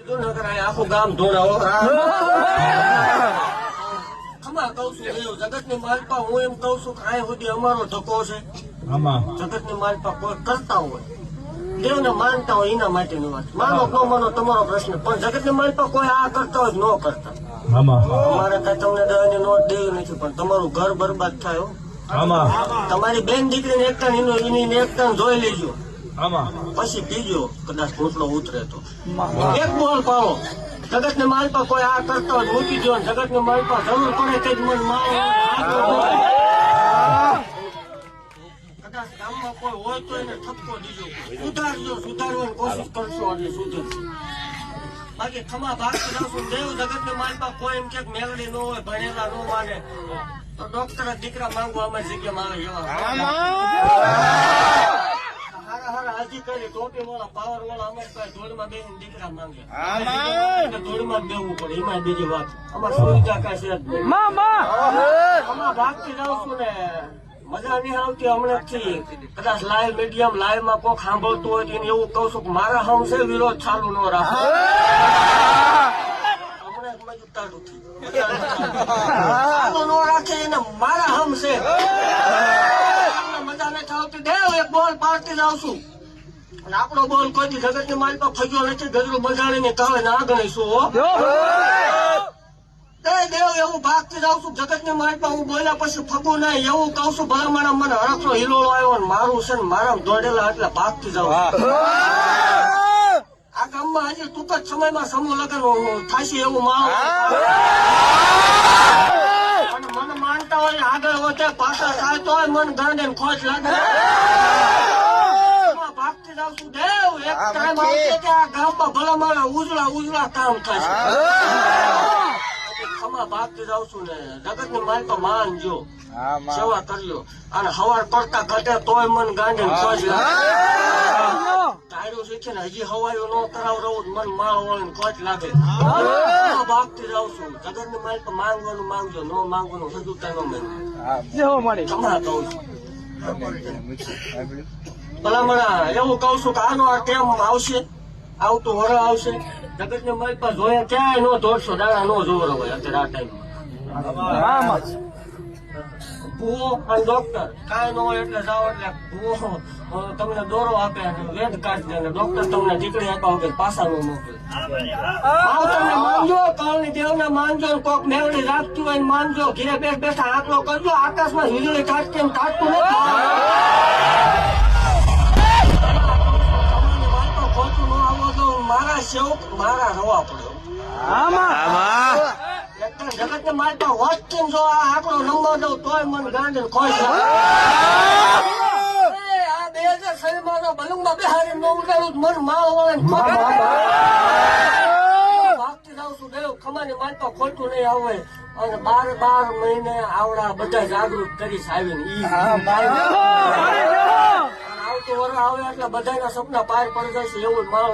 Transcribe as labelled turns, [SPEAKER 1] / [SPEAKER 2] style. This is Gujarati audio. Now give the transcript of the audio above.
[SPEAKER 1] આખું ગામ ધોળાવો ખમા કઉ છું એવું જગત ની માલપા હું એમ કઉ છું કે આ સુધી અમારો ધક્કો છે. જગત ની માલપા કોઈ કરતા હોય દેવને માનતા હોય એના માટેની વાત. માનો ન માનો તમારો પ્રશ્ન, પણ જગત ની માલપા કોઈ આ કરતા હોય ન કરતા. અમારે કઈ તમને દવાની નોટ દેવી નથી, પણ તમારું ઘર બરબાદ થાય હો. તમારી બેન દીકરીને એકતા એની એકતા જોઈ લેજો, પછી બીજો કદાચ ઘૂંટડો ઉતરે તો એક બોલ પાડો. જગત ને માલપા કોઈ આ કરતા હોય મૂકી દો. જગત ને માલપા જરૂર પડે તે જ મન કદાચ ગામમાં કોઈ હોય તો એને ઠપકો દીજો, સુધારજો, સુધારવાની કોશિશ કરશો એટલે સુધરશે. બાકી ખમા ભાગતી જાશું દેવ. જગત ને માલપા કોઈ એમ કે મેલડી ન હોય, ભણેલા ન માને તો ડોક્ટર દીકરા માંગવા અમારી જગ્યામાં આવે એવા હાજી કરી ટોપી વાળા પાવર વાળા અમારી પાસે ધોળમાં બે દીકરા માંગે, ધોળમાં જ દેવું પડે. એમાં બીજી વાત અમારે સુવિધા કઈ છે આમાં ભાગતી જાઉં છું ને મજા નહીં આવતી હમણાંથી. કદાચ લાઈવ મીડિયમ લાઈવ માં કોઈ સાંભળતું હોય તો એને એવું કઉ છું કે મારા હમ છે વિરોધ ચાલુ ન રાખો. હમણાં મજૂર ચાલુ ચાલુ ન રાખે એને મારા હમ છે. મજા નથી આવતી દેવ એક બોલ પાડતી જાઉં છું. આપણો બોલ કોઈ જગત ની માલપા ફગ્યો નથી. ગજરું બજાડી ને કહે ના ગણીશું હો દેવ. એવું ભાગતી જાઉં છું જગત ની માલપા. હું બોલ્યા પછી ફગું નહીં એવું કઉ છું. ભલામણ મને હરખનો હિલોળો આવ્યો ને મારું છે ને મારા દોડેલા એટલે ભાગતી જાઉં છું. આ ગામમાં હજી ટૂંક જ સમયમાં સમૂહ લગ્ન થશે એવું માનું. અને મને માનતા હોય આગળ વધે પાછા થાય તો મન ગાંડે ખોજ લાગે. ભાગતી જાઉં છું દેવ. એક ટાઈમ આવશે કે આ ગામમાં ભલામણ ઉજળા કામ થશે. ખમા ભાગતી જાઉં છું ને જગત ની માલપા માનજો, સેવા કરજો. અને હવાર પડતા ઘટે તોય મન ગાંડે ખોજ લાગે. ટાયરું શીખે ને હજી હવાયો ન કરાવ રહું મન માળ વળે ખોજ લાગે. ભાગતી જાઉં છું જગત ની માલપા. માંગવાનું માંગજો, ન માંગવાનું સજુતા ન મળે. ખમા કહું છું ભલામણા એવું કઉ છું કે આનો આ ટેમ આવશે, આવતું વર આવશે. જગત ને માલપા જોયા ક્યાંય નો 150 દાડા નો જોવર હોય અત્યારે આ ટાઈમમાં. ભૂવો અને ડોક્ટર કાંઈ ન હોય એટલે જાઓ એટલે ભૂવો તમને દોરો આપે અને વેદ કાઢી દે, ડોક્ટર તમને દીકરી આપ્યા વગર પાછા નો મોકલે. તમને માનજો, કાળની દેવને માનજો, કોક મેળવી રાખતી હોય માનજો. ઘીરે બેઠા આંકડો કરજો. આકાશમાં વીજળી કાઢતી એમ કાઢતું નથી. મારા સેવક મારા રવા પડ્યો. જગત ને માલપા વોચીને જો આ આંકડો નંબર દઉં તોય મને ગાંડે ખોઈ આ 2006 માં બલુંગમાં બેહારી ન ઉડાડું મન માળ વળે ભાગતી જાઉં છું દેવ. ખમાની માલપા ખોટું નહીં આવે. અને 12 મહિને આવડા બધા જાગૃત કરીશ આવીને. આવતું વર આવે એટલે બધાના સપના પાર પડી જાય છે એવું માળ.